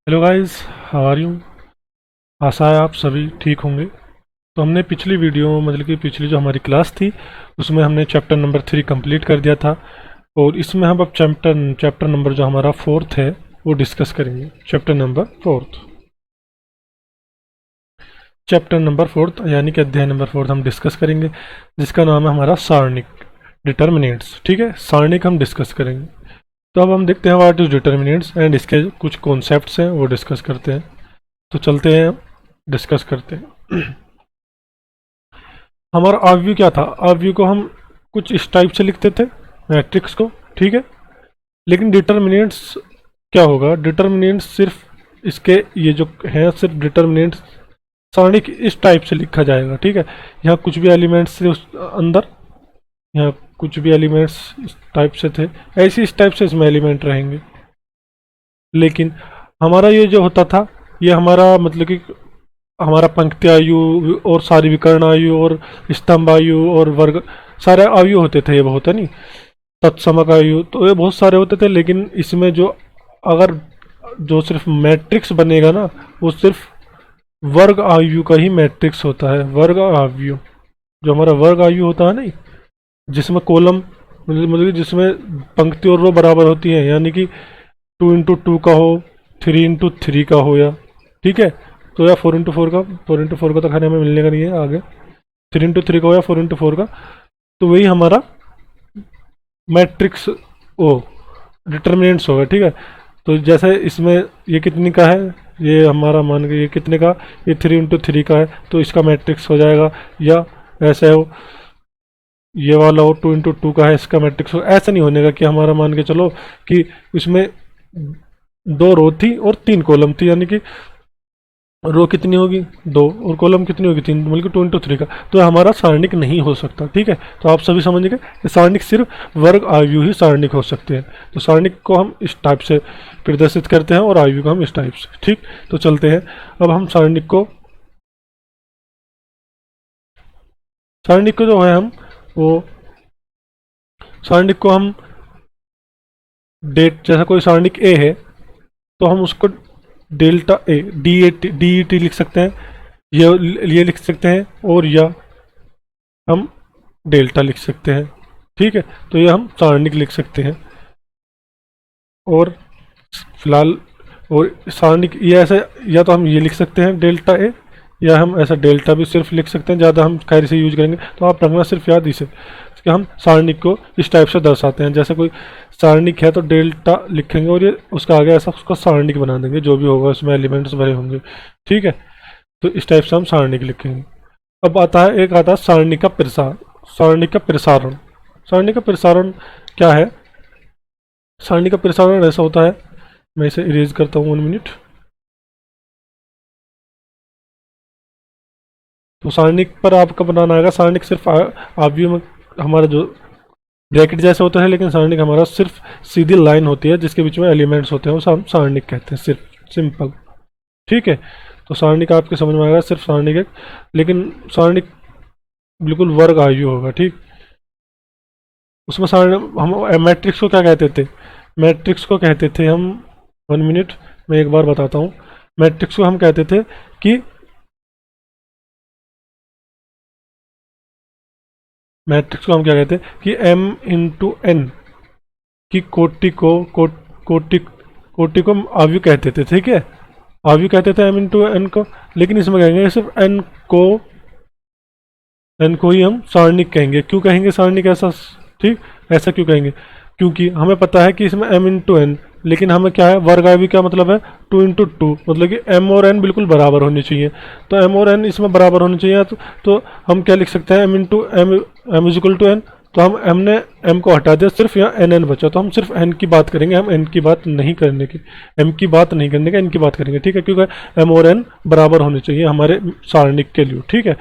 Hello guys, how are you. आशा है आप सभी ठीक होंगे। तो हमने पिछली वीडियो मतलब कि पिछली जो हमारी क्लास थी उसमें हमने चैप्टर नंबर 3 कंप्लीट कर दिया था। और इसमें हम अब चैप्टर नंबर जो हमारा फोर्थ है वो डिस्कस करेंगे। चैप्टर नंबर फोर्थ यानी कि अध्याय नंबर फोर्थ हम डिस्कस करेंगे, जिसका नाम है हमारा सारणिक, डिटर्मिनेंट्स। ठीक है, सारणिक हम डिस्कस करेंगे। तो अब हम देखते हैं व्हाट इज डिटर्मिनेंट्स एंड इसके कुछ कॉन्सेप्ट्स हैं वो डिस्कस करते हैं। तो चलते हैं, डिस्कस करते हैं। हमारा आव्यू क्या था? आव्यू को हम कुछ इस टाइप से लिखते थे, मैट्रिक्स को। ठीक है, लेकिन डिटर्मिनेंट्स क्या होगा? डिटर्मिनेंट्स सिर्फ इसके ये जो है सिर्फ डिटर्मिनेंट्स सारणिक इस टाइप से लिखा जाएगा। ठीक है, यहाँ कुछ भी एलिमेंट्स से उस अंदर, यहाँ कुछ भी एलिमेंट्स इस टाइप से थे, ऐसे इस टाइप से इसमें एलिमेंट रहेंगे। लेकिन हमारा ये जो होता था, ये हमारा मतलब कि हमारा पंक्ति आयु और सारी विकर्ण आयु और स्तंभ आयु और वर्ग सारे आयु होते थे। ये बहुत है नहीं, तत्समक आयु, तो ये बहुत सारे होते थे। लेकिन इसमें जो अगर जो सिर्फ मैट्रिक्स बनेगा ना, वो सिर्फ वर्ग आयु का ही मैट्रिक्स होता है। वर्ग आयु, जो हमारा वर्ग आयु होता है ना, जिसमें कॉलम मतलब जिसमें पंक्ति और रो बराबर होती हैं, यानी कि 2 इंटू 2 का हो, 3 इंटू 3 का हो, या ठीक है, तो या 4 इंटू 4 का, 4 इंटू 4 का तो खैर हमें मिलने का नहीं है आगे, 3 इंटू 3 का हो या 4 इंटू 4 का, तो वही हमारा मैट्रिक्स ओ डिटर्मिनेंट्स होगा। ठीक है, तो जैसे इसमें ये कितनी का है, ये हमारा मान के ये कितने का, ये 3 इंटू 3 का है, तो इसका मैट्रिक्स हो जाएगा। या ऐसे हो, ये वाला हो 2 इंटू 2 का है, इसका मैट्रिक्स हो। ऐसा नहीं होने का कि हमारा मान के चलो कि इसमें 2 रो थी और 3 कॉलम थी, यानी कि रो कितनी होगी 2 और कॉलम कितनी होगी 3, मतलब 2 इंटू 3 का, तो हमारा सारणिक नहीं हो सकता। ठीक है, तो आप सभी समझ गए, सारणिक सिर्फ वर्ग आयु ही सारणिक हो सकते हैं। तो सारणिक को हम इस टाइप से प्रदर्शित करते हैं और आयु को हम इस टाइप से। ठीक, तो चलते हैं अब हम सारणिक को जो है हम वो सारणिक को हम डेट, जैसा कोई सारणिक ए है तो हम उसको delta A D E T लिख सकते हैं, ये लिख सकते हैं, और या हम डेल्टा लिख सकते हैं। ठीक है, तो ये हम सारणिक लिख सकते हैं। और फिलहाल और सारणिक ये ऐसे, या तो हम ये लिख सकते हैं डेल्टा ए, या हम ऐसा डेल्टा भी सिर्फ लिख सकते हैं। ज़्यादा हम खैर से यूज करेंगे तो आप रखना सिर्फ याद इसे कि हम सारणिक को इस टाइप से दर्शाते हैं। जैसे कोई सारणिक है तो डेल्टा लिखेंगे और ये उसका आगे ऐसा उसका सारणिक बना देंगे, जो भी होगा उसमें एलिमेंट्स भरे होंगे। ठीक है, तो इस टाइप से हम सारणिक लिखेंगे। अब आता है सारणिक का प्रसार, सारणिक का प्रसारण। सारणिक का प्रसारण क्या है? सारणी का प्रसारण ऐसा होता है, मैं इसे इरेज करता हूँ 1 मिनट। तो सारणिक पर आपका बनाना आएगा, सारणिक सिर्फ आव्यूह में हमारा जो ब्रैकेट जैसा होता है, लेकिन सारणिक हमारा सिर्फ सीधी लाइन होती है जिसके बीच में एलिमेंट्स होते हैं, वो हम सारणिक कहते हैं, सिर्फ सिंपल। ठीक है, तो सारणिक आपके समझ में आएगा, सिर्फ सारणिक है, लेकिन सारणिक बिल्कुल वर्ग आयु होगा। ठीक, उसमें सारणी हम मैट्रिक्स को क्या कहते थे? मैट्रिक्स को कहते थे हम, 1 मिनट मैं एक बार बताता हूँ। मैट्रिक्स को हम कहते थे कि मैट्रिक्स को हम क्या कहते हैं कि m×n की कोटि को हम आव्यू कहते थे। ठीक है, आव्यू कहते थे m×n को, लेकिन इसमें कहेंगे सिर्फ n को ही हम सारणिक कहेंगे। क्यों कहेंगे सारणिक ऐसा? ठीक, ऐसा क्यों कहेंगे? क्योंकि हमें पता है कि इसमें m×n, लेकिन हमें क्या है, वर्ग आयु क्या मतलब है, 2 इंटू 2, मतलब कि m और n बिल्कुल बराबर होनी चाहिए। तो m और n इसमें बराबर होनी चाहिए, तो हम क्या लिख सकते हैं, m is equal to n। तो हम हमने m को हटा दिया, सिर्फ यहाँ n बचा, तो हम सिर्फ n की बात करेंगे, हम n की बात नहीं करने की, m की बात नहीं करने की, n की बात करेंगे। ठीक है, क्योंकि m और n बराबर होने चाहिए हमारे सारणिक के लिए। ठीक है,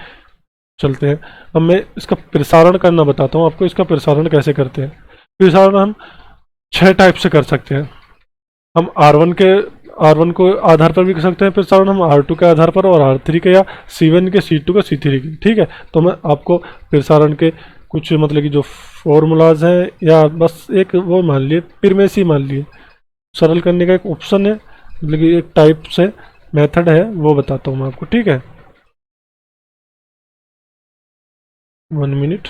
चलते हैं। अब मैं इसका प्रसारण करना बताता हूँ आपको, इसका प्रसारण कैसे करते हैं। प्रसारण हम 6 टाइप से कर सकते हैं। हम R1 को आधार पर भी कर सकते हैं प्रसारण, हम R2 के आधार पर, और R3 के, या C1 के, C2 के, C3 के। ठीक है, तो मैं आपको प्रसारण के कुछ मतलब कि जो फॉर्मूलाज हैं, या बस एक वो मान लिए, फिर में सी मान लिए, सरल करने का एक ऑप्शन है, मतलब कि एक टाइप से मेथड है, वो बताता हूँ मैं आपको, ठीक है। 1 मिनट,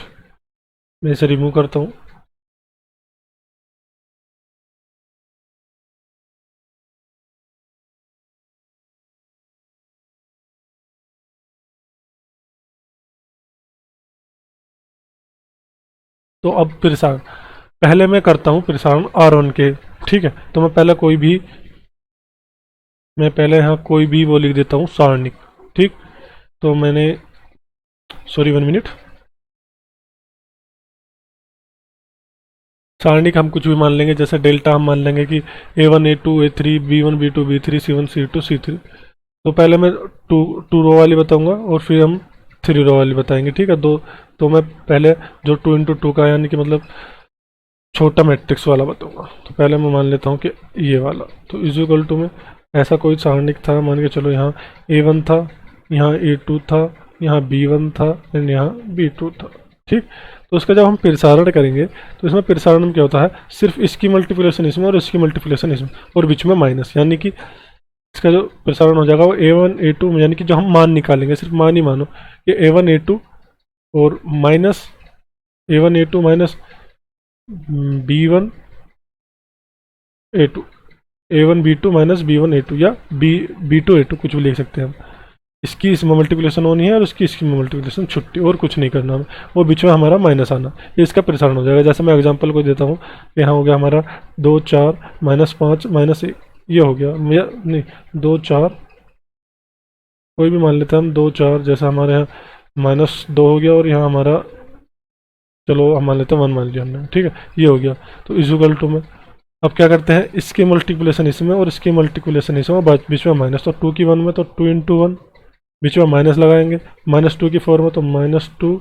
मैं इसे रिमूव करता हूँ। तो अब प्रसारण पहले मैं करता हूँ, प्रसारण R1 के, ठीक है। तो मैं पहले यहाँ कोई भी वो लिख देता हूँ सारणिक, ठीक। तो मैंने, सॉरी 1 मिनट, सारणिक हम कुछ भी मान लेंगे, जैसे डेल्टा हम मान लेंगे कि A1 A2 A3 B1 B2 B3 C1 C2 C3। तो पहले मैं टू टू रो वाली बताऊंगा और फिर हम 3 रो वाली बताएंगे, ठीक है। दो, तो मैं पहले जो 2 × 2 का यानी कि मतलब छोटा मैट्रिक्स वाला बताऊंगा। तो पहले मैं मान लेता हूँ कि ये वाला, तो इज इक्वल टू में ऐसा कोई सारणिक था, मान के चलो यहाँ A1 था, यहाँ A2 था, यहाँ B1 था एंड यहाँ B2 था, ठीक। तो उसका जब हम प्रसारण करेंगे तो इसमें प्रसारण में क्या होता है, सिर्फ इसकी मल्टीप्लिकेशन इसमें और इसकी मल्टीप्लिकेशन इसमें और बीच में माइनस, यानी कि इसका जो प्रसारण हो जाएगा वो A1 A2, यानी कि जो हम मान निकालेंगे, सिर्फ मान ही मानो कि A1 A2 और minus A1 A2 minus B1 A2, A1 B2 minus B1 A2 या B2 A2 कुछ भी लिख सकते हैं हम। इसकी इसमें मल्टीप्लिकेशन होनी है और इसकी इसकी मल्टीप्लिकेशन छुट्टी, और कुछ नहीं करना हमें, वो बीच में हमारा माइनस आना, ये इसका प्रसारण हो जाएगा। जैसे मैं एग्जांपल को देता हूँ, यहाँ हो गया हमारा 2 4 -5 -1, ये हो गया नहीं 2 4, कोई भी मान लेते हैं हम 2 4, जैसे हमारे यहाँ -2 हो गया और यहाँ हमारा, चलो हम मान लेते हैं 1 मान लिया हमने, ठीक है, ये हो गया। तो इक्वल टू में अब क्या करते हैं, इसकी मल्टीप्लिकेशन इसमें और इसकी मल्टीप्लिकेशन इसमें, बीच में माइनस, तो 2 की 1 में तो 2 × 1, बीच में माइनस लगाएंगे, -2 की 4 में तो -2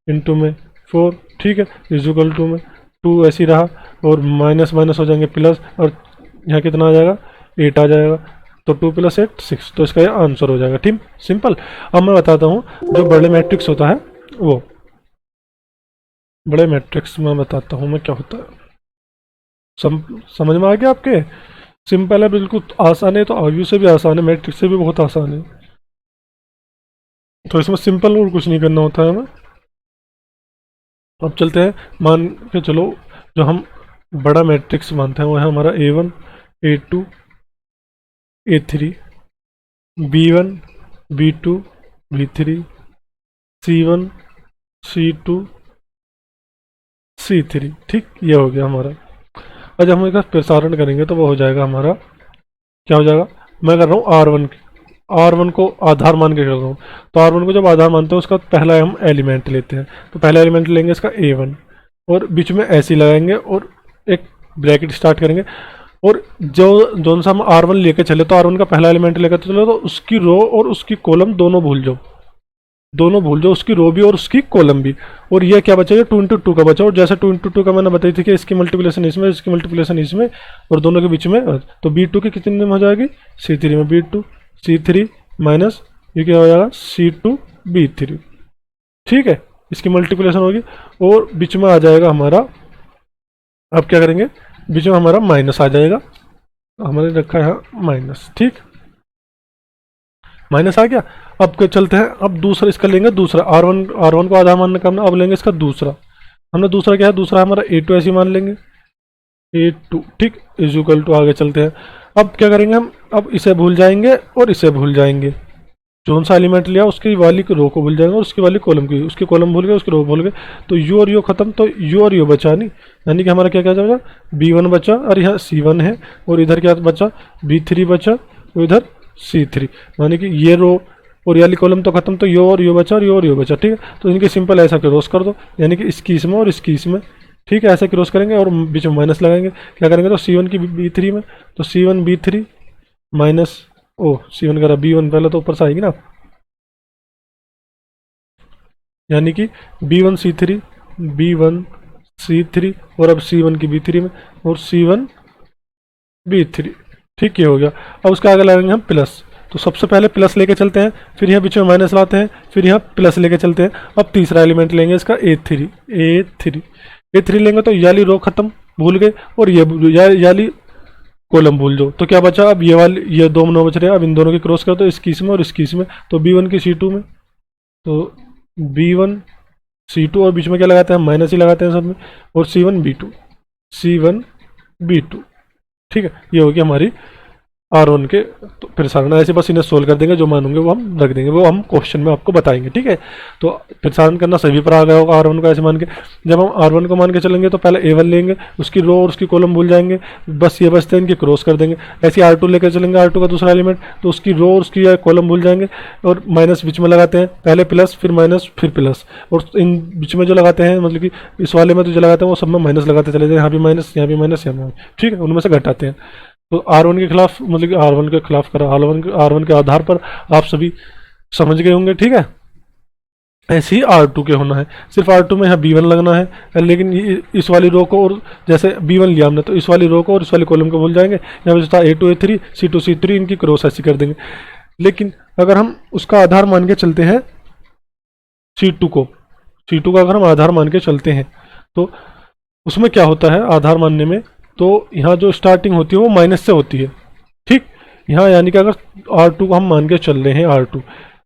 × में 4, ठीक है। इक्वल टू में 2 ऐसी रहा और माइनस माइनस हो जाएंगे प्लस, और यहाँ कितना आ जाएगा 8 आ जाएगा, तो 2 + 8 6, तो इसका ये आंसर हो जाएगा, ठीक सिंपल। अब मैं बताता हूँ जो बड़े मैट्रिक्स होता है, वो बड़े मैट्रिक्स में बताता हूँ मैं क्या होता है। समझ में आ गया आपके? सिंपल है, बिल्कुल आसान है, तो आयु से भी आसान है, मैट्रिक्स से भी बहुत आसान है। तो इसमें सिंपल और कुछ नहीं करना होता है हमें। अब चलते हैं, मान के चलो जो हम बड़ा मैट्रिक्स मानते हैं वो है हमारा A1 A2 A3 B1 B2 B3 C1 C2 C3, ठीक, ये हो गया हमारा। और जब हम इसका प्रसारण करेंगे तो वो हो जाएगा हमारा, क्या हो जाएगा, मैं कर रहा हूँ R1 को आधार मान के कर रहा हूँ। तो R1 को जब आधार मानते हैं उसका पहला हम एलिमेंट लेते हैं, तो पहला एलिमेंट लेंगे इसका A1 और बीच में ऐसे लगाएंगे और एक ब्रैकेट स्टार्ट करेंगे, और जो सा हम R1 लेके चले, तो R1 का पहला एलिमेंट लेकर चलो, तो उसकी रो और उसकी कॉलम दोनों भूल जाओ, उसकी रो भी और उसकी कॉलम भी। और ये क्या बचा, ये 2 × 2 का बचा, और जैसे 2 × 2 का मैंने बताई थी कि इसकी मल्टीप्लिकेशन इसमें, इसकी मल्टीप्लिकेशन इसमें और दोनों के बीच में, तो B2 की कितने में हो जाएगी, C3 में, B2 C3 माइनस ये क्या हो जाएगा C2 B3, ठीक है। इसकी मल्टीप्लिकेशन होगी और बीच में आ जाएगा हमारा, अब क्या करेंगे, बीच में हमारा माइनस आ जाएगा, हमने रखा है यहाँ माइनस, ठीक, माइनस आ गया। अब चलते हैं, अब दूसरा इसका लेंगे, दूसरा R1 को आधा मानने का हमने, अब लेंगे इसका दूसरा, हमने दूसरा क्या है, दूसरा हमारा A2 ऐसे मान लेंगे, A2, ठीक, इक्वल टू, आगे चलते हैं। अब क्या करेंगे हम, अब इसे भूल जाएंगे और इसे भूल जाएंगे, जो सा एलिमेंट लिया उसकी वाली रो को भूल जाएंगे और उसकी वाली कॉलम की, उसकी कॉलम भूल गए, उसकी रो भूल गए, तो यू और यू खत्म, तो यू और यू बचा नहीं, यानी कि हमारा क्या क्या जाएगा, B1 बचा और यहाँ C1 है, और इधर क्या बचा, B3 बचा और इधर C3, यानी कि ये रो और ये वाली कॉलम तो खत्म, तो यू और यू बचा और यू और यू बचा, ठीक है। तो इनके सिंपल ऐसा क्रॉस कर दो, यानी कि इसकी इसमें और इसकी इसमें, ठीक है, ऐसे क्रॉस करेंगे और बीच में माइनस लगाएंगे, क्या करेंगे, तो C1 की B3 में, तो C1 B3 माइनस, ओ C1 करा B1, पहले तो ऊपर से आएगी ना, यानी कि B1 C3 B1 C3 और अब C1 की B3 में और C1 B3, ठीक, ये हो गया। अब उसके आगे लगाएंगे हम प्लस, तो सबसे पहले प्लस लेके चलते हैं, फिर यहाँ बीच में माइनस लाते हैं, फिर यहाँ प्लस लेके चलते हैं। अब तीसरा एलिमेंट लेंगे इसका A3 लेंगे, तो याली रो खत्म, भूल गए, और ये याली कॉलम भूल जाओ। तो क्या बचा, अब ये वाले ये दो नौ बच रहे हैं, अब इन दोनों की क्रॉस कर दो, इस केस में और इस केस में। तो B1 की C2 में, तो B1 C2 और बीच में क्या लगाते हैं, माइनस ही लगाते हैं सब में, और C1 B2। ठीक है, ये होगी हमारी R1 के तो प्रसारण। ऐसे बस इन्हें सोल्व कर देंगे, जो मानूंगे वो हम रख देंगे, वो हम क्वेश्चन में आपको बताएंगे। ठीक है, तो प्रसारण करना सभी पर आ गया होगा R1 को ऐसे मान के। जब हम R1 को मान के चलेंगे तो पहले A1 लेंगे, उसकी रो और उसकी कॉलम भूल जाएंगे, बस ये बचते हैं, इनकी क्रॉस कर देंगे। ऐसे R2 लेकर चलेंगे, R2 का दूसरा एलिमेंट, तो उसकी रो और उसकी कॉलम भूल जाएंगे, और माइनस बीच में लगाते हैं, पहले प्लस फिर माइनस फिर प्लस, और इन बीच में जो लगाते हैं, मतलब कि इस वाले में तो जो लगाते हैं वो सब में माइनस लगाते चले जाए, यहाँ भी माइनस, यहाँ भी माइनस, यहाँ भी। ठीक है, उनमें से घटाते हैं। तो R1 के खिलाफ, मतलब कि R1 के खिलाफ करा, R1 के आधार पर आप सभी समझ गए होंगे। ठीक है, ऐसे ही R2 के होना है, सिर्फ R2 में यहाँ B1 लगना है, लेकिन इस वाली रो को, और जैसे B1 लिया हमने तो इस वाली रो को और इस वाली कॉलम को भूल जाएंगे। यहाँ पे था A2 A3 C2 C3, इनकी क्रॉस ऐसी कर देंगे। लेकिन अगर हम उसका आधार मान के चलते हैं C2 का अगर हम आधार मान के चलते हैं तो उसमें क्या होता है आधार मानने में, तो यहाँ जो स्टार्टिंग होती है वो माइनस से होती है। ठीक, यहाँ यानी कि अगर R2 को हम मान के चल रहे हैं R2,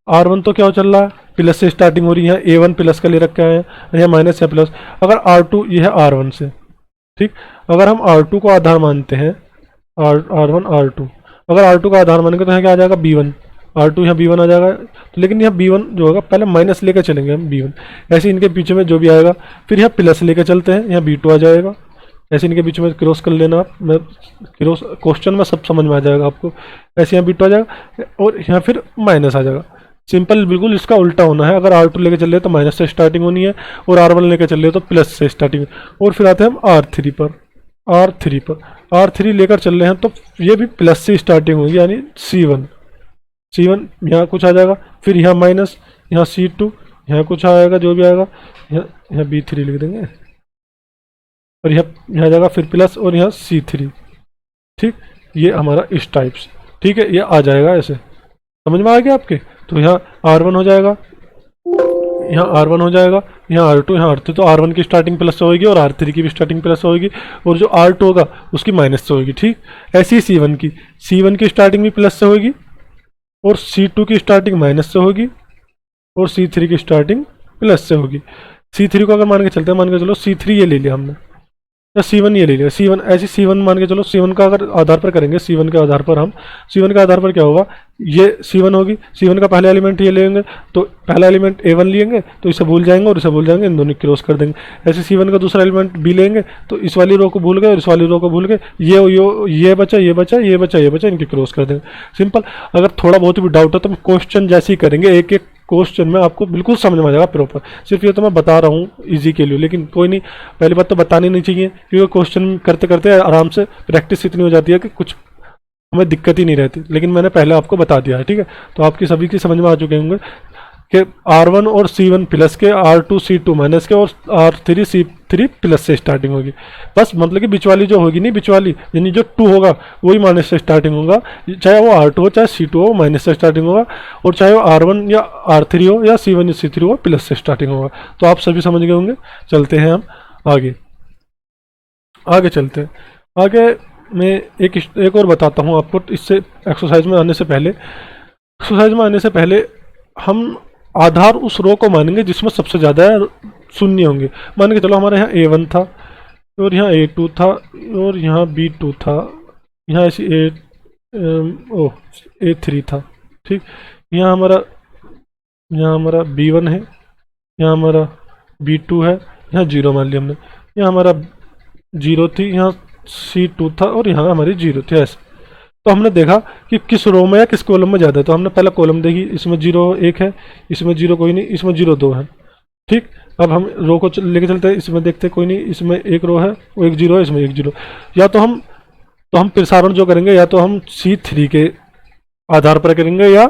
R1 तो क्या चल रहा है, प्लस से स्टार्टिंग हो रही है, A1 प्लस का ले रखा है, यहाँ माइनस या प्लस। अगर R2 ये है R1 से, ठीक, अगर हम R2 को आधार मानते हैं, R1 R2, अगर R2 का आधार मानेंगे तो यहाँ क्या आ जाएगा B1, R2 यहाँ B1 आ जाएगा। तो लेकिन यहाँ B1 जो होगा पहले माइनस लेकर चलेंगे हम B1, ऐसे इनके पीछे में जो भी आएगा, फिर यहाँ प्लस लेकर चलते हैं, यहाँ B2 आ जाएगा, ऐसे इनके बीच में क्रॉस कर लेना आप, मैं क्रॉस क्वेश्चन में सब समझ में आ जाएगा आपको। ऐसे यहाँ B2 आ जाएगा और यहाँ फिर माइनस आ जाएगा। सिंपल, बिल्कुल इसका उल्टा होना है। अगर R2 लेके चल रहे तो माइनस से स्टार्टिंग होनी है, और R1 लेके चल रहे तो प्लस से स्टार्टिंग। और फिर आते हैं हम R3 लेकर चल रहे हैं तो ये भी प्लस से स्टार्टिंग होगी, यानी C1 यहाँ कुछ आ जाएगा, फिर यहाँ माइनस, यहाँ C2, यहाँ कुछ आएगा जो भी आएगा, यहाँ B3 लिख देंगे, और यहाँ जाएगा फिर प्लस, और यहाँ C3। ठीक, ये हमारा इस टाइप से, ठीक है, ये आ जाएगा ऐसे, समझ में आ गया आपके। तो यहाँ R1 हो जाएगा, यहाँ R1 हो जाएगा, यहाँ R2, यहाँ R3, तो R1 की स्टार्टिंग प्लस से होगी और R3 की भी स्टार्टिंग प्लस से होगी, और जो R2 होगा उसकी माइनस से होगी। ठीक, ऐसी ही C1 की स्टार्टिंग भी प्लस से होगी, और C2 की स्टार्टिंग माइनस से होगी, और C3 की स्टार्टिंग प्लस से होगी। C3 को अगर मान के चलते हैं, मान के चलो C3 ये ले लिया हमने, या C1 ये ले लिया, C1 ऐसे C1 मान के चलो, C1 का अगर आधार पर करेंगे, C1 के आधार पर हम, C1 के आधार पर क्या होगा, ये C1 होगी, C1 का पहला एलिमेंट ये लेंगे, तो पहला एलिमेंट A1 लेंगे तो इसे भूल जाएंगे और इसे भूल जाएंगे, इन दोनों की क्रॉस कर देंगे। ऐसे C1 का दूसरा एलिमेंट B लेंगे तो इस वाली रो को भूल गए और इस वाली रो को भूल गए, ये बचा, इनकी क्रॉस कर देंगे। सिंपल। अगर थोड़ा बहुत भी डाउट है तो हम क्वेश्चन जैसे ही करेंगे, एक एक क्वेश्चन में आपको बिल्कुल समझ में आ जाएगा प्रॉपर। सिर्फ ये तो मैं बता रहा हूँ इजी के लिए, लेकिन कोई नहीं, पहली बात तो बतानी नहीं चाहिए, क्योंकि क्वेश्चन करते करते आराम से प्रैक्टिस इतनी हो जाती है कि कुछ हमें दिक्कत ही नहीं रहती। लेकिन मैंने पहले आपको बता दिया है, ठीक है। तो आपकी सभी की समझ में आ चुके होंगे कि R1 और C1 प्लस के, R2 C2 माइनस के, और R3 C3 प्लस से स्टार्टिंग होगी। बस मतलब कि बीच वाली जो होगी नहीं, बीच वाली यानी जो 2 होगा वही माइनस से स्टार्टिंग होगा, चाहे वो R2 हो चाहे C2 हो माइनस से स्टार्टिंग होगा, और चाहे वो R1 या R3 हो या C1 या C3 हो प्लस से स्टार्टिंग होगा। तो आप सभी समझ गए होंगे। चलते हैं हम आगे चलते हैं। आगे मैं एक और बताता हूँ आपको, इससे एक्सरसाइज में आने से पहले हम आधार उस रो को मानेंगे जिसमें सबसे ज़्यादा शून्य होंगे। मान के चलो हमारे यहाँ A1 था, और यहाँ A2 था, और यहाँ B2 था, यहाँ ऐसी A3 था, ठीक। यहाँ हमारा B1 है, यहाँ हमारा B2 है, यहाँ 0 मान लिया हमने, यहाँ हमारा 0 थी, यहाँ C2 था, और यहाँ हमारी 0 थी। ऐसे तो हमने देखा कि किस रो में या किस कॉलम में ज़्यादा है। तो हमने पहला कॉलम देखी, इसमें 0 1 है, इसमें 0 कोई नहीं, इसमें 0 2 है, ठीक। अब हम रो को लेके चलते हैं, इसमें देखते कोई नहीं, इसमें एक रो है, वो 1 0 है, इसमें 1 0। या तो हम प्रसारण जो करेंगे, या तो हम C3 के आधार पर करेंगे या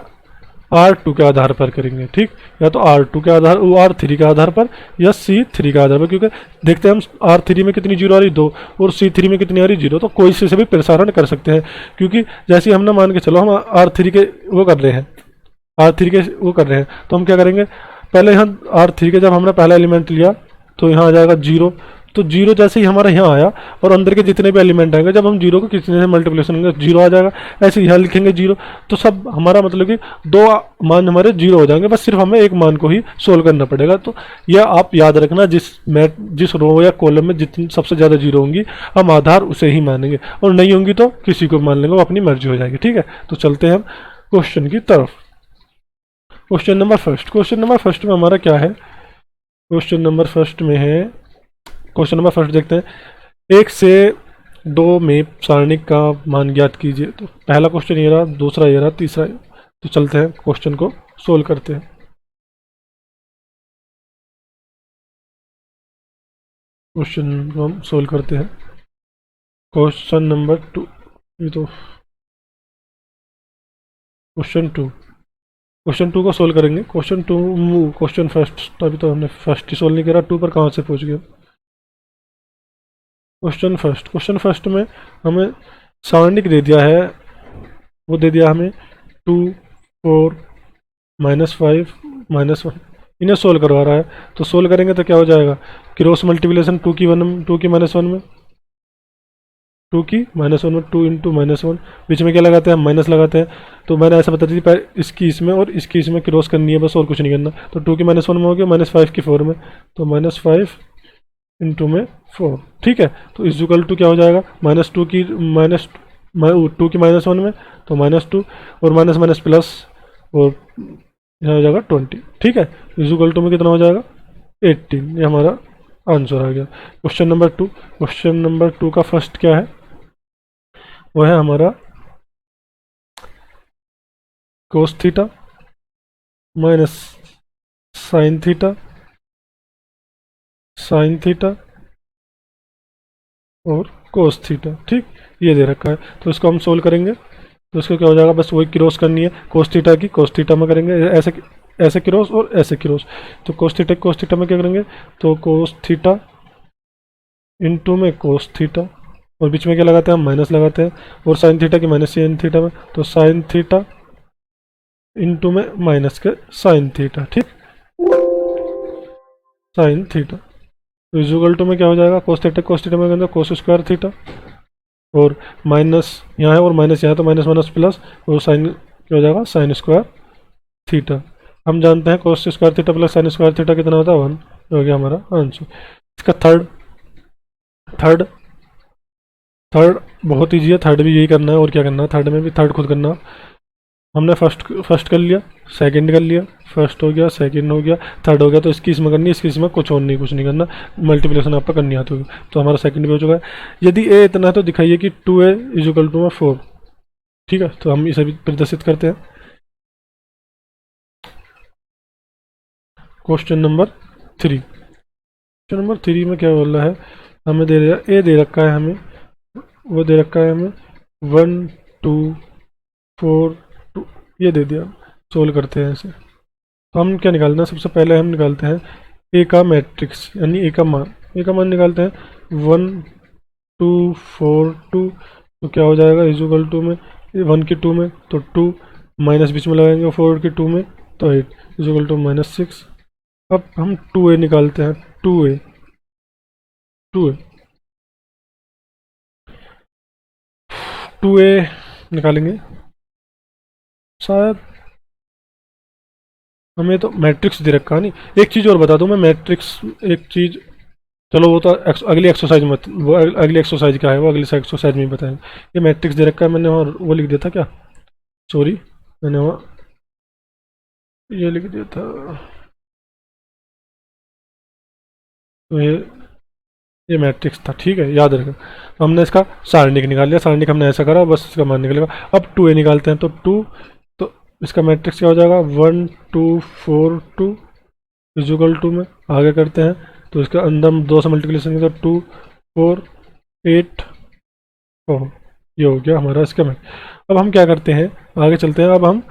R2 के आधार पर करेंगे, ठीक। या तो R3 के आधार पर या C3 के आधार पर, क्योंकि देखते हैं हम R3 में कितनी 0 आ रही 2 और C3 में कितनी आ रही 0, तो कोई से भी प्रसारण कर सकते हैं। क्योंकि जैसे हमने मान के चलो हम R3 के वो कर रहे हैं, तो हम क्या करेंगे, पहले यहाँ R3 के जब हमने पहला एलिमेंट लिया तो यहाँ आ जाएगा 0, तो जीरो जैसे ही हमारा यहाँ आया और अंदर के जितने भी एलिमेंट आएंगे, जब हम जीरो को कितने से मल्टीप्लिकेशन करेंगे जीरो आ जाएगा। ऐसे यहाँ लिखेंगे जीरो, तो सब हमारा मतलब कि दो मान हमारे जीरो हो जाएंगे, बस सिर्फ हमें एक मान को ही सोल्व करना पड़ेगा। तो यह आप याद रखना, जिस रो या कॉलम में जितनी सबसे ज़्यादा जीरो होंगी हम आधार उसे ही मानेंगे, और नहीं होंगी तो किसी को मान लेंगे, वो अपनी मर्जी हो जाएगी। ठीक है, तो चलते हैं हम क्वेश्चन की तरफ। क्वेश्चन नंबर फर्स्ट में हमारा क्या है? क्वेश्चन नंबर फर्स्ट में है, क्वेश्चन नंबर फर्स्ट देखते हैं। 1 से 2 में सारणिक का मान ज्ञात कीजिए। तो पहला क्वेश्चन ये रहा, दूसरा ये रहा, तीसरा ये। तो चलते हैं क्वेश्चन को सोल्व करते हैं। क्वेश्चन को हम सोल्व करते हैं। क्वेश्चन नंबर 2, ये तो क्वेश्चन टू को सोल्व करेंगे। क्वेश्चन फर्स्ट, अभी तो हमने फर्स्ट ही सोल्व नहीं करा, 2 पर कहाँ से पहुँच गया। क्वेश्चन फर्स्ट में हमें सारणिक दे दिया है, वो दे दिया हमें 2, 4, -5, -1, इन्हें सोल्व करवा रहा है। तो सोल्व करेंगे तो क्या हो जाएगा, क्रॉस मल्टीप्लिकेशन 2 की -1 में, 2 की -1 में, 2 इंटू -1, बीच में क्या लगाते हैं, हम माइनस लगाते हैं। तो मैंने ऐसा बता दी थी, इसकी इसमें और इसकी इसमें क्रॉस करनी है, बस और कुछ नहीं करना। तो 2 की -1 में हो गया, -5 की 4 में, तो -5 इंटू में 4। ठीक है, तो इक्वल टू क्या हो जाएगा, -2 की -2 की -1 में, तो -2 और माइनस माइनस प्लस, और यहाँ हो जाएगा 20। ठीक है, इक्वल टू में कितना हो जाएगा, 18। ये हमारा आंसर आ गया। क्वेश्चन नंबर टू का फर्स्ट क्या है, वो है हमारा cos theta minus sine theta और कोस थीटा। ठीक, ये दे रखा है, तो इसको हम सोल्व करेंगे। तो इसको क्या हो जाएगा, बस वही क्रॉस करनी है, कोस थीटा की कोस थीटा में करेंगे, ऐसे ऐसे क्रॉस और ऐसे क्रॉस। तो कोस थीटा में क्या करेंगे, तो कोस थीटा इंटू में कोस थीटा, और बीच में क्या लगाते हैं, हम माइनस लगाते हैं, और साइन थीटा की माइनस साइन थीटा में, तो साइन थीटा इंटू में माइनस के साइन थीटा। ठीक, साइन थीटा, तो इक्वल टू में क्या हो जाएगा, कोस थीटा में अंदर कोस स्क्वायर थीटा, और माइनस यहाँ है और माइनस यहाँ है, तो माइनस माइनस प्लस, और साइन क्या हो जाएगा, साइन स्क्वायर थीटा। हम जानते हैं cos square theta plus sine square theta कितना होता है, 1। हो गया हमारा आंसर। इसका थर्ड बहुत ईजी है, थर्ड भी यही करना है, और क्या करना है, थर्ड में भी थर्ड खुद करना। हमने फर्स्ट कर लिया, सेकंड कर लिया, फर्स्ट हो गया, सेकंड हो गया, थर्ड हो गया, तो इसकी इसमें करनी है, इसकी इसमें कुछ नहीं करना, मल्टीप्लिकेशन आपका करनी आती होगी। तो हमारा सेकंड भी हो चुका है। यदि ए इतना है तो दिखाइए कि 2a इक्वल टू 4। ठीक है, तो हम इसे भी प्रदर्शित करते हैं। क्वेश्चन नंबर 3 में क्या बोल रहा है, हमें दे दिया ए दे रखा है, हमें वो दे रखा है, हमें 1, 2, 4, 2 ये दे दिया। सोल्व करते हैं इसे। तो हम क्या निकालना है, सबसे पहले हम निकालते हैं ए का मैट्रिक्स, यानी ए का मान निकालते हैं। 1, 2, 4, 2, तो क्या हो जाएगा, इक्वल टू में 1 की 2 में, तो 2 माइनस बीच में लगाएंगे, 4 की 2 में, तो 8 इक्वल टू -6। अब हम 2a निकालते हैं, 2a 2a निकालेंगे। शायद हमें तो मैट्रिक्स दे रखा है नहीं। एक चीज़ और बता दूं मैं, मैट्रिक्स एक चीज़, चलो वो तो अगली एक्सरसाइज में, वो अगली एक्सरसाइज क्या है वो अगली एक्सरसाइज में ही बताएंगे। ये मैट्रिक्स दे रखा है, मैंने और वो लिख दिया था क्या, सॉरी, मैंने वहाँ ये लिख दिया था। तो ये मैट्रिक्स था, ठीक है, याद रखना। तो हमने इसका सारणिक निकाल लिया, सारणिक हमने ऐसा करा, बस इसका मान निकलेगा। अब 2a निकालते हैं, तो 2, तो इसका मैट्रिक्स क्या हो जाएगा, 1, 2, 4, 2 इक्वल टू में आगे करते हैं, तो इसका अंदर हम 2 से मल्टीप्लिकेशन किया, तो 2, 4, 8, 4, ये हो गया हमारा इसका मैथ। अब हम क्या करते हैं, आगे चलते हैं। अब हम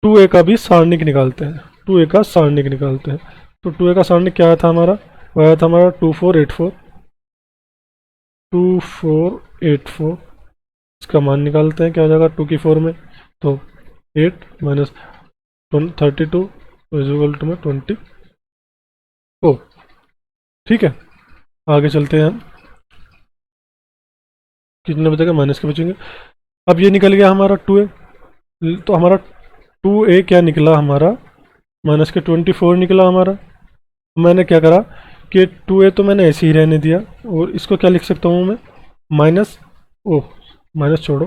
2a का भी सारणिक निकालते हैं, 2a का सारणिक निकालते हैं। तो 2a का सारणिक क्या आया था हमारा, वो आया था हमारा 2, 4, 8, 4, 2, 4, 8, 4। इसका मान निकालते हैं, क्या हो जाएगा, 2 की 4 में, तो 8 माइनस 32 इक्वल टू में 24। ठीक है, आगे चलते हैं हम, कितने बचेगा, माइनस के बचेंगे। अब ये निकल गया हमारा 2a, तो हमारा 2a क्या निकला हमारा, माइनस के 24 निकला हमारा। मैंने क्या करा कि 2a तो मैंने ऐसे ही रहने दिया, और इसको क्या लिख सकता हूँ मैं, माइनस, ओह माइनस छोड़ो,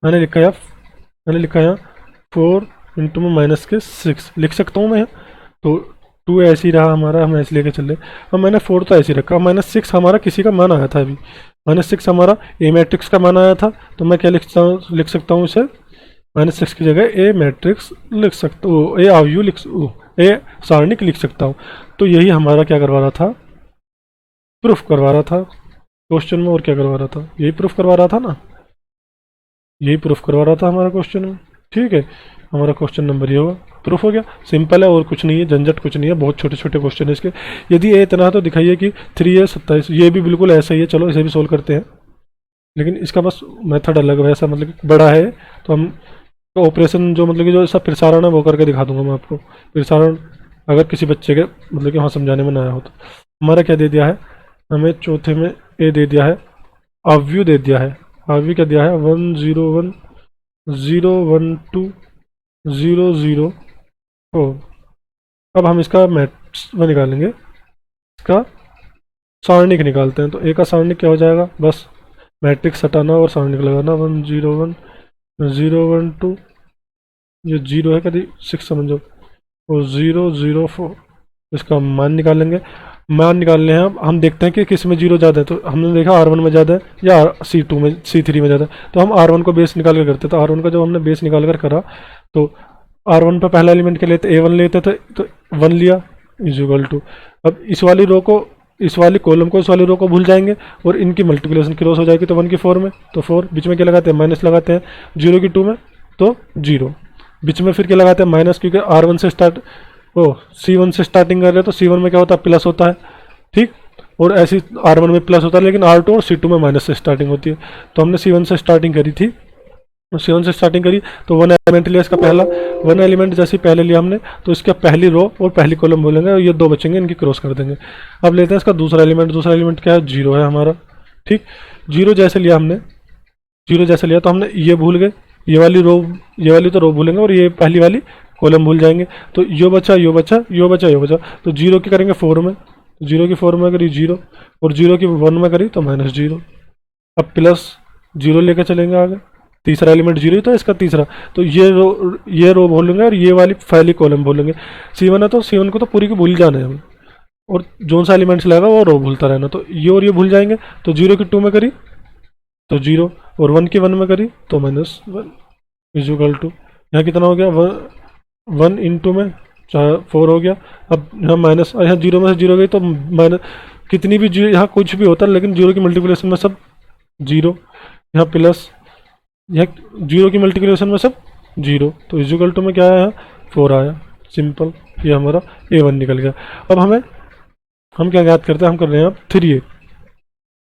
मैंने लिखा यहाँ 4 इंटू में माइनस के 6 लिख सकता हूँ मैं। तो 2 ऐसे ही रहा हमारा, हम ऐसे लेके चले। अब मैंने 4 तो ऐसे ही रखा, -6 हमारा किसी का मान आया था अभी, -6 हमारा ए मैट्रिक्स का मान आया था। तो मैं क्या लिख सकता हूँ इसे, -6 की जगह ए मैट्रिक्स लिख सकता हूँ, ए आव्यूह ए सारणिक लिख सकता हूँ। तो यही हमारा क्या करवा रहा था, प्रूफ करवा रहा था क्वेश्चन में। और क्या करवा रहा था, यही प्रूफ करवा रहा था ना, यही प्रूफ करवा रहा था हमारा क्वेश्चन में। ठीक है, हमारा क्वेश्चन नंबर ये होगा, प्रूफ हो गया, सिंपल है और कुछ नहीं है, झंझट कुछ नहीं है, बहुत छोटे छोटे क्वेश्चन है इसके। यदि ए इतना है तो दिखाइए कि 3 है 27, ये भी बिल्कुल ऐसा ही है। चलो इसे भी सोल्व करते हैं, लेकिन इसका बस मेथड अलग है, ऐसा मतलब कि बड़ा है तो हम तो ऑपरेशन जो मतलब कि जो ऐसा प्रसारण है वो करके दिखा दूंगा मैं आपको। प्रसारण अगर किसी बच्चे के मतलब कि वहाँ समझाने में ना आया हो तो। हमारा क्या दे दिया है, हमें चौथे में ए दे दिया है, आव्यूह दे दिया है। आव्यूह क्या दिया है, 1 0 1 0 1 2 0 0 4। अब हम इसका मैट्रिक्स में निकालेंगे, इसका सारणिक निकालते हैं। तो ए का सारणिक क्या हो जाएगा, बस मैट्रिक्स हटाना और सारणिक लगाना, 1 0 1 0 1 2, ये 0 है कभी 6 समझो, और 0 0 4। इसका मान निकालेंगे, मान निकालने हैं। अब हम देखते हैं कि किस में 0 ज़्यादा है। तो हमने देखा R1 में ज़्यादा है या C2 में, C3 में ज़्यादा है। तो हम R1 को बेस निकाल कर करते, तो R1 का जब हमने बेस निकाल कर करा तो R1 पे पहला एलिमेंट के लेते A1 लेते थे, तो 1 लिया इक्वल टू। अब इस वाली रो को, इस वाली कॉलम को, इस वाली रो को भूल जाएंगे और इनकी मल्टीप्लिकेशन क्रॉस हो जाएगी। तो 1 की 4 में, तो 4 बीच में क्या लगाते हैं, माइनस लगाते हैं। 0 की 2 में तो 0 बीच में, फिर क्या लगाते हैं, माइनस, क्योंकि R1 से स्टार्ट, ओ C1 से स्टार्टिंग कर रहे हैं तो C1 में क्या होता है, प्लस होता है। ठीक, और ऐसी R1 में प्लस होता है, लेकिन R2 और C2 में माइनस से स्टार्टिंग होती है। तो हमने C1 से स्टार्टिंग करी थी, C1 से स्टार्टिंग करी तो 1 एलिमेंट लिया इसका पहला। 1 एलिमेंट जैसे पहले लिया हमने तो इसका पहली रो और पहली कॉलम बोलेंगे, और ये 2 बचेंगे, इनकी क्रॉस कर देंगे। अब लेते हैं इसका दूसरा एलिमेंट। दूसरा एलिमेंट क्या है, 0 है हमारा। ठीक, 0 जैसे लिया हमने, 0 जैसे लिया तो हमने ये भूल गए, ये वाली रो, ये वाली तो रो भूलेंगे और ये पहली वाली कॉलम भूल जाएंगे। तो यो बचा, यो बचा, यो बचा, यो बचा। तो 0 की करेंगे 4 में, 0 की 4 में करी 0, और 0 की 1 में करी तो -0। अब प्लस 0 लेकर चलेंगे आगे, तीसरा एलिमेंट 0 ही तो इसका तीसरा। तो ये रो बोलेंगे और ये वाली पहली कॉलम बोलेंगे। C1 है तो C1 को तो पूरी की भूल जाना है हमें, और जो सा एलिमेंट्स लगेगा वो रो भूलता रहना। तो ये और ये भूल जाएंगे। तो 0 की 2 में करी तो 0, और 1 की 1 में करी तो -1 इक्वल टू, यहाँ कितना हो गया, 1 इंटू में 4 हो गया। अब यहाँ माइनस, यहाँ 0 में से 0 गई तो माइनस, कितनी भी जीरो यहाँ कुछ भी होता है, लेकिन 0 की मल्टीप्लिकेशन में सब 0, यहाँ प्लस, यहाँ 0 की मल्टीप्लिकेशन में सब 0। तो इक्वल टू में क्या आया, 4 आया। सिंपल, ये हमारा A1 निकल गया। अब हम क्या ज्ञात करते हैं, हम कर रहे हैं अब 3A।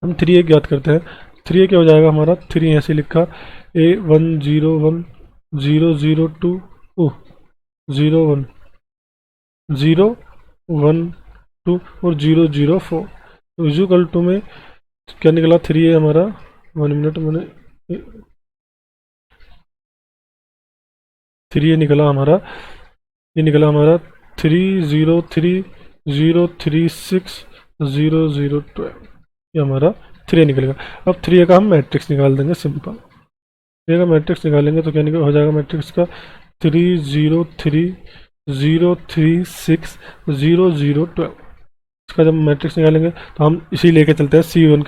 हम 3A ज्ञात करते हैं। 3A क्या हो जाएगा हमारा, 3 ऐसे लिखा, A1 0 1 0 0 2 0 1 0 1 2 और 0 0 4। तो इक्वल टू में क्या निकला, 3A हमारा, 1 मिनट, मैंने 3A निकला हमारा, ये निकला हमारा 3 0 3 0 3 6 0 0 12, ये हमारा 3A निकलेगा। अब 3A का हम मैट्रिक्स निकाल देंगे, सिंपल। 3A का मैट्रिक्स निकालेंगे तो क्या निकल हो जाएगा मैट्रिक्स का, 3 0 3 0 3 6 0 0 12। इसका जब मैट्रिक्स निकालेंगे तो हम इसी लेके चलते हैं C1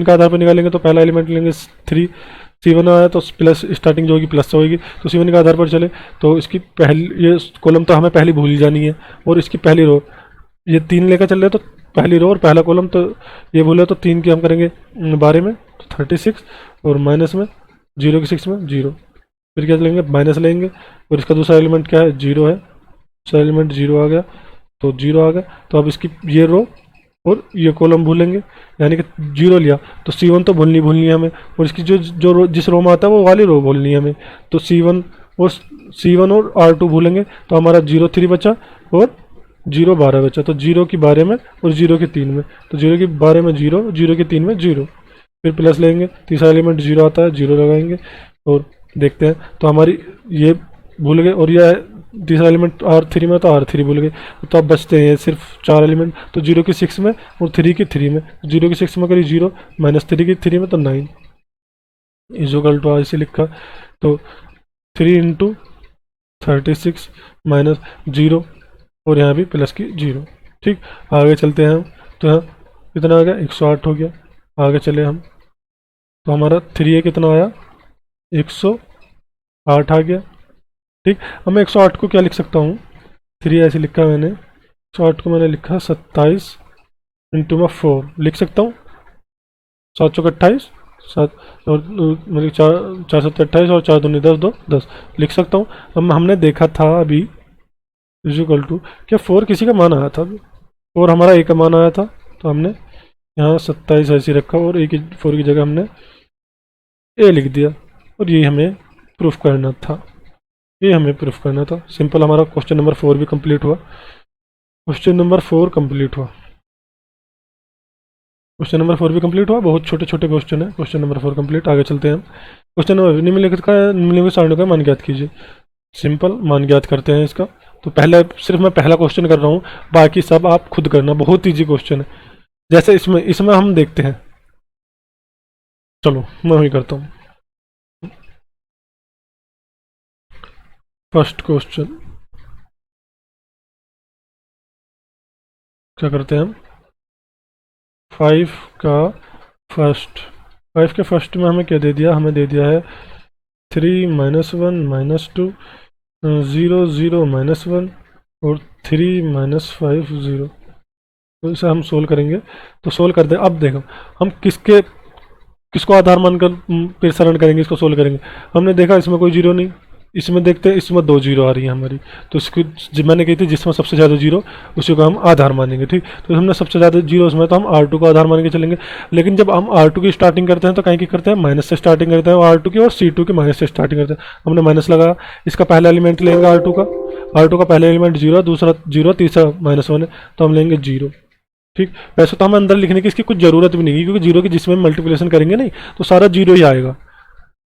के आधार पर निकालेंगे। तो पहला एलिमेंट लेंगे 3, C1 आया तो प्लस स्टार्टिंग जो होगी प्लस से होगी, तो C1 के आधार पर चले तो इसकी पहली, ये कॉलम तो हमें पहली भूल जानी है, और इसकी पहली रो, ये 3 लेकर चल रहे तो पहली रो और पहला कॉलम, तो ये बोले तो 3 की हम करेंगे 12 में तो 36, और माइनस में 0 की 6 में 0। फिर क्या लेंगे, माइनस लेंगे, और इसका दूसरा एलिमेंट क्या है, 0 है। दूसरा एलिमेंट 0 आ गया तो 0 आ गया। तो अब इसकी ये रो और ये कॉलम भूलेंगे, यानी कि 0 लिया तो C1 तो भूलनी है हमें, और इसकी जो रो, जिस रो में आता है वो वाली रो भूलनी है हमें। तो C1 और R2 भूलेंगे तो हमारा 0 3 बचा, और जीरो 12 बचा, तो जीरो की 12 में और जीरो की 3 में, तो जीरो की 12 में जीरो, जीरो की 3 में जीरो, फिर प्लस लेंगे, तीसरा एलिमेंट जीरो आता है, जीरो लगाएंगे और देखते हैं। तो हमारी ये भूल गए, और यह तीसरा एलिमेंट R3 में, तो R3 भूल गए। तो अब बचते हैं सिर्फ 4 एलिमेंट, तो जीरो की 6 में और 3 की 3 में, जीरो की 6 में करी जीरो, माइनस 3 की 3 में तो 9 इजुकल टू ऐसे लिखा। तो 3 इंटू 36 माइनस जीरो, और यहाँ भी प्लस की जीरो। ठीक, आगे चलते हैं हम। तो यहाँ कितना आ गया, 108 हो गया। आगे चले हम, तो हमारा 3a कितना आया, 108 आ गया। ठीक, अब मैं 108 को क्या लिख सकता हूँ, 3 ऐसे लिखा मैंने, 108 को मैंने लिखा 27 इंटू में 4 लिख सकता हूँ, 7 चौक 28, 7 और मतलब 4 4 7 28 और 4 दूनी 10 2 10 लिख सकता हूँ। अब हमने देखा था अभी इक्वल टू क्या 4 किसी का मान आया था, 4 हमारा ए का मान आया था, तो हमने यहाँ 27 ऐसे रखा और ए की 4 की जगह हमने ए लिख दिया, और ये हमें प्रूफ करना था, ये हमें प्रूफ करना था। सिंपल, हमारा क्वेश्चन नंबर 4 भी कंप्लीट हुआ। क्वेश्चन नंबर 4 कंप्लीट हुआ, क्वेश्चन नंबर 4 भी कंप्लीट हुआ। बहुत छोटे छोटे क्वेश्चन है, क्वेश्चन नंबर 4 कंप्लीट। आगे चलते हैं हम। क्वेश्चन नंबर निम्नलिखित सारणियों का मान ज्ञात कीजिए। सिंपल, मान ज्ञात करते हैं इसका। तो पहले सिर्फ मैं पहला क्वेश्चन कर रहा हूँ, बाकी सब आप खुद करना, बहुत ईजी क्वेश्चन है। जैसे इसमें इसमें हम देखते हैं, चलो मैं वही करता हूँ। फर्स्ट क्वेश्चन क्या करते हैं हम, 5 का फर्स्ट, 5 के फर्स्ट में हमें क्या दे दिया, हमें दे दिया है 3 -1 -2 0 0 -1 और 3 -5 0। तो इसे हम सोल्व करेंगे, तो सोल्व कर दे। अब देखो हम किसको आधार मानकर प्रसारण करेंगे, इसको सोल्व करेंगे। हमने देखा इसमें कोई जीरो नहीं, इसमें देखते हैं इसमें 2 जीरो आ रही है हमारी, तो इसकी मैंने कही थी जिसमें सबसे ज़्यादा जीरो उसी को हम आधार मानेंगे। ठीक, तो हमने सबसे ज़्यादा जीरो उसमें, तो हम R2 को आधार मान के चलेंगे। लेकिन जब हम R2 की स्टार्टिंग करते हैं तो कहीं की करते हैं, माइनस से स्टार्टिंग करते हैं, R2 की और C2 की माइनस से स्टार्टिंग करते हैं। हमने माइनस लगाया, इसका पहला एलिमेंट लेंगे R2 का पहला एलिमेंट जीरो, दूसरा जीरो, तीसरा -1 है, तो हम लेंगे जीरो। ठीक, वैसे तो हमें अंदर लिखने की इसकी कुछ ज़रूरत भी नहीं है, क्योंकि जीरो की जिसमें मल्टीप्लिकेशन करेंगे नहीं तो सारा जीरो ही आएगा,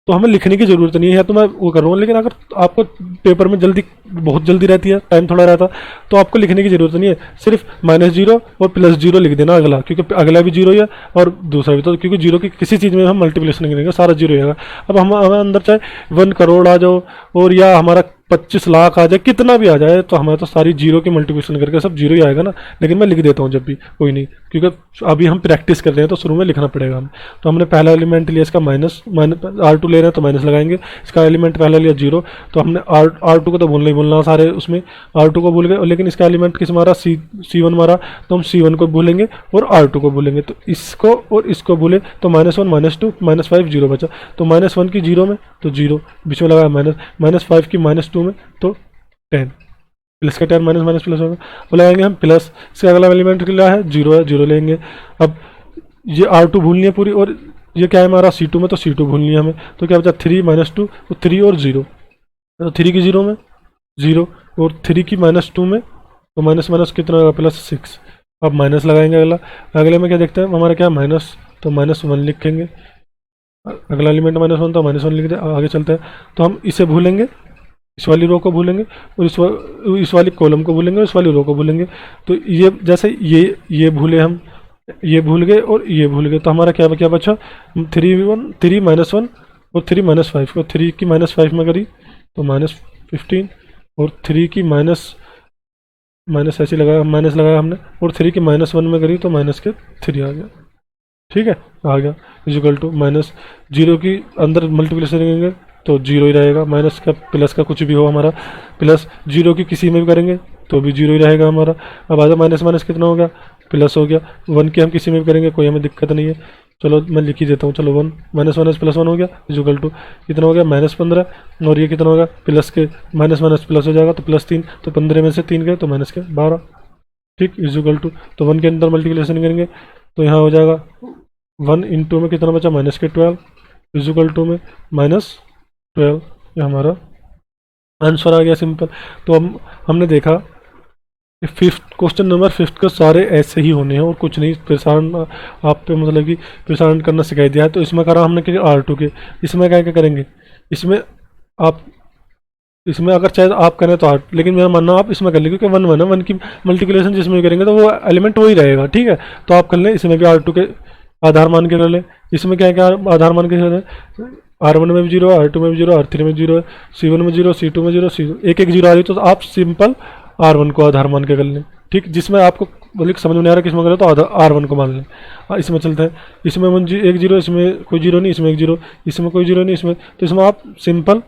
तो हमें लिखने की ज़रूरत नहीं है। तो मैं वो कर रहा हूँ, लेकिन अगर आपको पेपर में जल्दी, बहुत जल्दी रहती है, टाइम थोड़ा रहता, तो आपको लिखने की ज़रूरत नहीं है, सिर्फ -0 और +0 लिख देना अगला, क्योंकि अगला भी जीरो ही है और दूसरा भी, तो क्योंकि जीरो की किसी चीज़ में हम मल्टीप्लिकेशन नहीं करेंगे, सारा जीरो ही आएगा। अब हम हमें अंदर चाहे 1 करोड़ आ जाओ और या हमारा 25 लाख आ जाए, कितना भी आ जाए, तो हमारे तो सारी जीरो की मल्टीप्लिकेशन करके सब जीरो ही आएगा ना। लेकिन मैं लिख देता हूँ जब भी, कोई नहीं, क्योंकि अभी हम प्रैक्टिस कर रहे हैं तो शुरू में लिखना पड़ेगा हमें। तो हमने पहला एलिमेंट लिया इसका R2 ले रहे हैं तो माइनस लगाएंगे, इसका एलिमेंट पहला लिया जीरो, तो हमने R2 को तो भूलना ही भूलना सारे उसमें, R2 को भूल गए, लेकिन इसका एलिमेंट किस मारा, C1 मारा, तो हम C1 को भूलेंगे और R2 को भूलेंगे, तो इसको और इसको भूले तो -1 -2 -5 जीरो बचा, तो -1 की जीरो में तो जीरो, बीच में लगाया -5 की -2 में तो 10, प्लस का 10 माइनस माइनस प्लस होगा, वो लगाएंगे हम प्लस। इसका अगला एलिमेंट क्या है, जीरो है, जीरो लेंगे। अब ये R2 भूलनी है पूरी, और ये क्या है हमारा C2 में, तो C2 भूलनी है हमें, तो क्या बचा 3 -2, तो 3 और 0, तो 3 की जीरो में जीरो और 3 की -2 में, तो माइनस माइनस कितना होगा, +6। अब माइनस लगाएंगे अगले में क्या देखते हैं हमारा क्या माइनस, तो -1 लिखेंगे, अगला एलिमेंट -1 तो -1 लिख दे। आगे चलते हैं, तो हम इसे भूलेंगे, इस वाली रो को भूलेंगे और इस वाली कॉलम को भूलेंगे और इस वाली रो को भूलेंगे। तो ये जैसे ये भूले हम, ये भूल गए और ये भूल गए, तो हमारा क्या बचा, 3 -1 और 3 -5 को 3 की -5 में करी तो -15 और 3 की माइनस ऐसे लगाया, माइनस लगाया हमने, और 3 की -1 में करी तो -3 आ गया। ठीक है, आ गया इक्वल टू -0 की अंदर मल्टीप्लिकेशन करेंगे तो जीरो ही रहेगा, माइनस का प्लस का कुछ भी हो हमारा, प्लस जीरो की किसी में भी करेंगे तो भी जीरो ही रहेगा हमारा। अब आधा माइनस माइनस कितना हो गया, प्लस हो गया। 1 की हम किसी में भी करेंगे कोई हमें दिक्कत नहीं है, चलो मैं लिख ही देता हूँ, चलो 1 माइनस माइनस +1 हो गया इक्वल टू कितना हो गया -15, और ये कितना होगा प्लस के माइनस माइनस प्लस हो जाएगा तो +3, तो 15 में से 3 गए तो -12। ठीक, इक्वल टू, तो 1 के अंदर मल्टीप्लिकेशन करेंगे तो यहाँ हो जाएगा 1 इंटू में कितना बचा -12 इक्वल टू में -12, ये हमारा आंसर आ गया सिंपल। तो हमने देखा फिफ्थ क्वेश्चन नंबर फिफ्थ का सारे ऐसे ही होने हैं और कुछ नहीं, प्रसारण आप पे मतलब कि प्रसारण करना सिखाई दिया है। तो इसमें करा हमने कि R2 के, इसमें क्या क्या करेंगे, इसमें आप, इसमें अगर चाहे तो आप करें तो आठ, लेकिन मेरा मानना आप इसमें कर लें क्योंकि वन वन है, वन की मल्टीप्लिकेशन जिसमें भी करेंगे तो वो एलिमेंट वही रहेगा, ठीक है। तो आप कर लें, इसमें भी R2 के आधार मान के कर लें। इसमें क्या क्या आधार मान के कर लें, R1 में भी जीरो है, R2 में भी जीरो, R3 में जीरो है, C1 में जीरो, C2 में जीरो, एक एक जीरो आ रही तो आप सिंपल R1 को आधार मान के कर लें, ठीक। जिसमें आपको बोले समझ में नहीं आ रहा किसमें करें तो R1 को मान लें। इसमें चलते हैं, इसमें एक जीरो, इसमें कोई जीरो नहीं, इसमें एक जीरो, इसमें कोई जीरो नहीं, इसमें तो इसमें आप सिंपल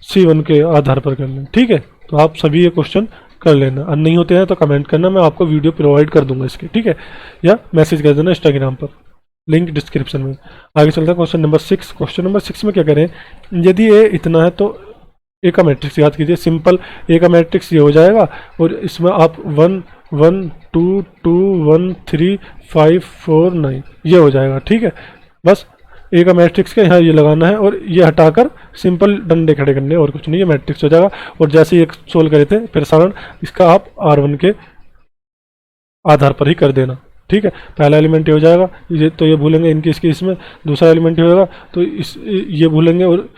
C1 के आधार पर कर लें, ठीक है। तो आप सभी ये क्वेश्चन कर लेना, और नहीं होते हैं तो कमेंट करना, मैं आपको वीडियो प्रोवाइड कर दूंगा इसके, ठीक है, या मैसेज कर देना इंस्टाग्राम पर, लिंक डिस्क्रिप्शन में। आगे चलते हैं क्वेश्चन नंबर 6। क्वेश्चन नंबर 6 में क्या करें, यदि ये इतना है तो ए का मैट्रिक्स याद कीजिए, सिंपल ए का मैट्रिक्स ये हो जाएगा, और इसमें आप 1 1 2 2 1 3 5 4 9 ये हो जाएगा, ठीक है। बस ए का मैट्रिक्स का यहाँ ये लगाना है और ये हटाकर सिंपल डंडे खड़े करने, और कुछ नहीं, ये मैट्रिक्स हो जाएगा। और जैसे ये सोल्व करे थे प्रसारण, इसका आप R1 के आधार पर ही कर देना, ठीक है। पहला एलिमेंट ये हो जाएगा, ये तो ये भूलेंगे इनकी इसकी इसमें, दूसरा एलिमेंट ये होगा तो इस ये भूलेंगे, और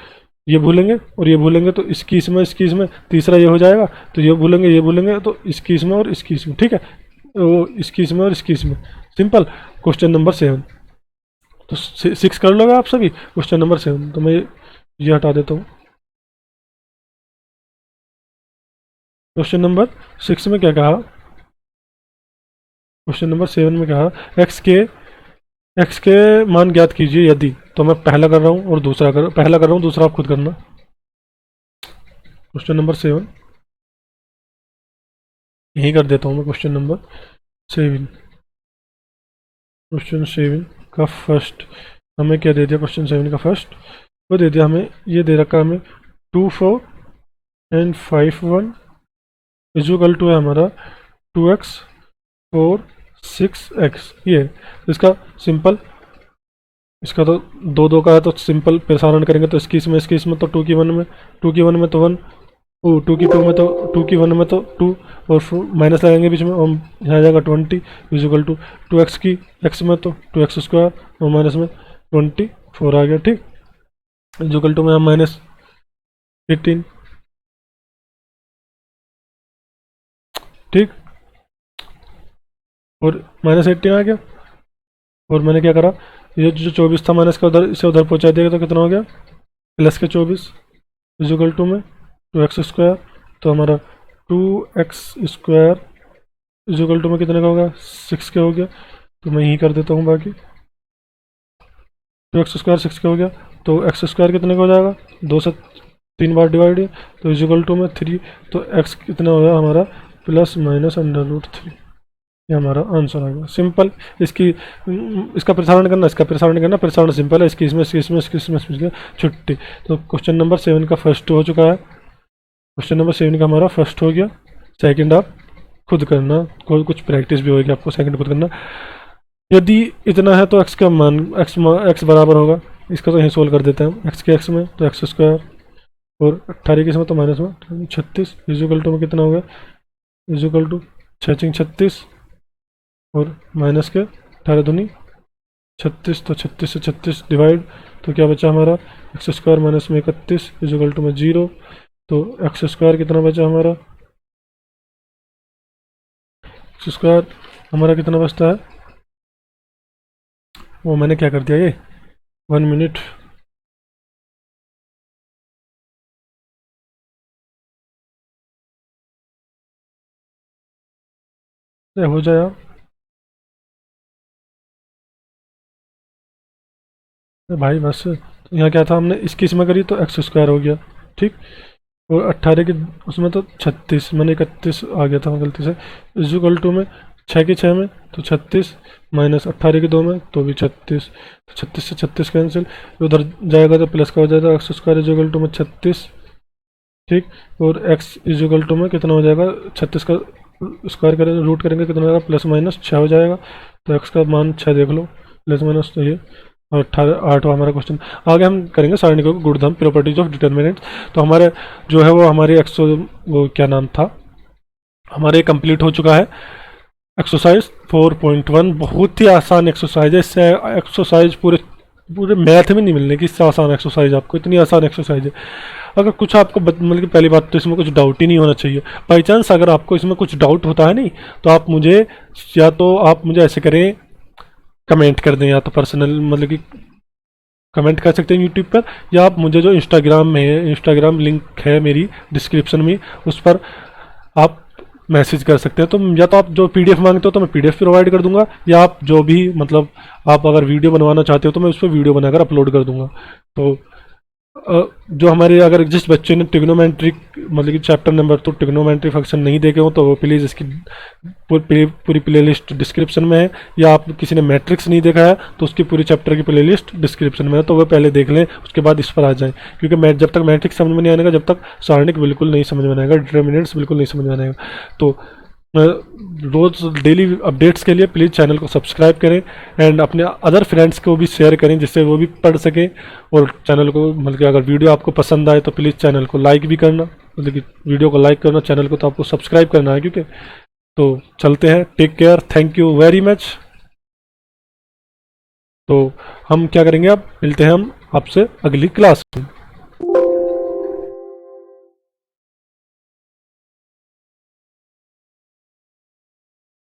ये भूलेंगे, और ये भूलेंगे तो इसकी इसमें, तीसरा ये हो जाएगा तो ये भूलेंगे तो इसकी इसमें और इसकी इसमें, ठीक है, वो इसकी इसमें और इसकी इसमें, सिंपल। क्वेश्चन नंबर 7, तो 6 कर लोगे आप सभी। क्वेश्चन नंबर 7 तो मैं ये हटा देता हूँ। क्वेश्चन नंबर 6 में क्या कहा, क्वेश्चन नंबर 7 में कहा एक्स के मान ज्ञात कीजिए यदि, तो मैं पहला कर रहा हूँ और पहला कर रहा हूँ, दूसरा आप खुद करना। क्वेश्चन नंबर 7 यही कर देता हूँ मैं। क्वेश्चन नंबर 7, क्वेश्चन 7 का फर्स्ट हमें क्या दे दिया, क्वेश्चन 7 का फर्स्ट वो दे दिया हमें, ये दे रखा हमें 2 4 एंड 5 1 इजुकल टू है हमारा 2x 4 6x, ये इसका सिंपल, इसका तो दो दो का है तो सिंपल प्रसारण करेंगे तो इसकी इसमें तो 2 की 1 में, 2 की 1 में तो 1, 2 की 2 में तो 2 की 1 में तो 2, और माइनस लगाएंगे बीच में, और यहाँ जाएगा 20 इजुकल टू 2x की x में तो 2x स्क्वायर, और माइनस में 24 आ गया, ठीक। इजुकल टू में हम माइनस 18, ठीक, और माइनस 18 आ गया। और मैंने क्या करा, ये जो 24 था माइनस का उधर, इसे उधर पहुंचा दिया तो कितना हो गया, प्लस के 24 इजुकल टू में 2x स्क्वायर, तो हमारा 2x स्क्वायर इजुकल टू में कितने का होगा, 6 का हो गया। तो मैं यही कर देता हूँ, बाकी 2x स्क्वायर 6 का हो गया, तो x स्क्वायर कितने का हो जाएगा, 2 से 3 बार डिवाइड है तो इजुकल टू में 3, तो x कितना हो गया हमारा प्लस माइनस √3, ये हमारा आंसर आ गया, सिंपल। इसका प्रसारण करना, प्रसारण सिंपल है, इसकी इसमें छुट्टी। तो क्वेश्चन नंबर 7 का फर्स्ट हो चुका है, क्वेश्चन नंबर 7 का हमारा फर्स्ट हो गया। सेकंड आप खुद करना, कुछ प्रैक्टिस भी होगी आपको, सेकंड खुद करना। यदि इतना है तो x का मान x बराबर होगा, इसका तो यहीं सोल्व कर देते हैं हम, x के x में तो x स्क्वायर, और 18 के इसमें तो माइनस में 36 इजुकल टू में कितना होगा, इजुकल टू 6 36, और माइनस के 18 दूनी 36, तो 36 से 36 डिवाइड, तो क्या बचा हमारा x स्क्वायर माइनस में 31 इजुकल टू में 0, तो x स्क्वायर कितना बचा हमारा, x स्क्वायर हमारा कितना बचता है, वो मैंने क्या कर दिया, ये 1 मिनट, हो जाए भाई बस। तो यहाँ क्या था, हमने इसकी इसमें करी तो x स्क्वायर हो गया, ठीक, और 18 की उसमें तो 36, मैंने 31 आ गया था गलती से, इजुकल टू में 6 की 6 में तो 36, माइनस 18 की 2 में तो भी 36, तो 36 से 36 कैंसिल, उधर जाएगा तो प्लस का हो जाएगा, x स्क्वायर इजुकल टू में 36, ठीक, और x इजुकल टू में कितना हो जाएगा, 36 का स्क्वायर करेंगे, रूट करेंगे कितना हो जाएगा, प्लस माइनस 6 हो जाएगा, तो x का मान 6 देख लो, प्लस माइनस तो ये, और 8वां हमारा क्वेश्चन। आगे हम करेंगे सारणिकों को गुणधर्म, प्रॉपर्टीज ऑफ डिटर्मिनेंट। तो हमारे जो है वो हमारी वो क्या नाम था, हमारे कंप्लीट हो चुका है एक्सरसाइज 4.1। बहुत ही आसान एक्सरसाइज है, इससे एक्सरसाइज पूरे पूरे मैथ में नहीं मिलने की, इससे आसान एक्सरसाइज आपको, इतनी आसान एक्सरसाइज है। अगर कुछ आपको मतलब कि पहली बात तो इसमें कुछ डाउट ही नहीं होना चाहिए। बाई चांस अगर आपको इसमें कुछ डाउट होता है नहीं, तो आप मुझे, या तो आप मुझे ऐसे करें, कमेंट कर दें, या तो पर्सनल मतलब कि कमेंट कर सकते हैं यूट्यूब पर, या आप मुझे जो इंस्टाग्राम में है, इंस्टाग्राम लिंक है मेरी डिस्क्रिप्शन में, उस पर आप मैसेज कर सकते हैं। तो या तो आप जो पीडीएफ मांगते हो तो मैं पीडीएफ प्रोवाइड कर दूंगा, या आप जो भी मतलब आप अगर वीडियो बनवाना चाहते हो तो मैं उस पर वीडियो बनाकर अपलोड कर दूंगा। तो जो हमारे अगर जिस बच्चे ने ट्रिग्नोमेट्रिक मतलब कि चैप्टर नंबर 2 ट्रिग्नोमेट्री फंक्शन नहीं देखे हो, तो वो प्लीज़ इसकी पूरी प्लेलिस्ट डिस्क्रिप्शन में है, या आप किसी ने मैट्रिक्स नहीं देखा है तो उसकी पूरी चैप्टर की प्लेलिस्ट डिस्क्रिप्शन में है, तो वो पहले देख लें, उसके बाद इस पर आ जाएं। क्योंकि मैं जब तक मैट्रिक्स समझ में नहीं आएगा, जब तक सारणिक बिल्कुल नहीं समझ में आएगा, डिटर्मिनेंट्स बिल्कुल नहीं समझ में आएगा। तो रोज़ डेली अपडेट्स के लिए प्लीज़ चैनल को सब्सक्राइब करें, एंड अपने अदर फ्रेंड्स को भी शेयर करें जिससे वो भी पढ़ सकें। और चैनल को मतलब कि अगर वीडियो आपको पसंद आए तो प्लीज़ चैनल को लाइक भी करना, मतलब कि वीडियो को लाइक करना, चैनल को तो आपको सब्सक्राइब करना है क्योंकि। तो चलते हैं, take care, thank you very much. तो हम क्या करेंगे, अब मिलते हैं हम आपसे अगली क्लास में।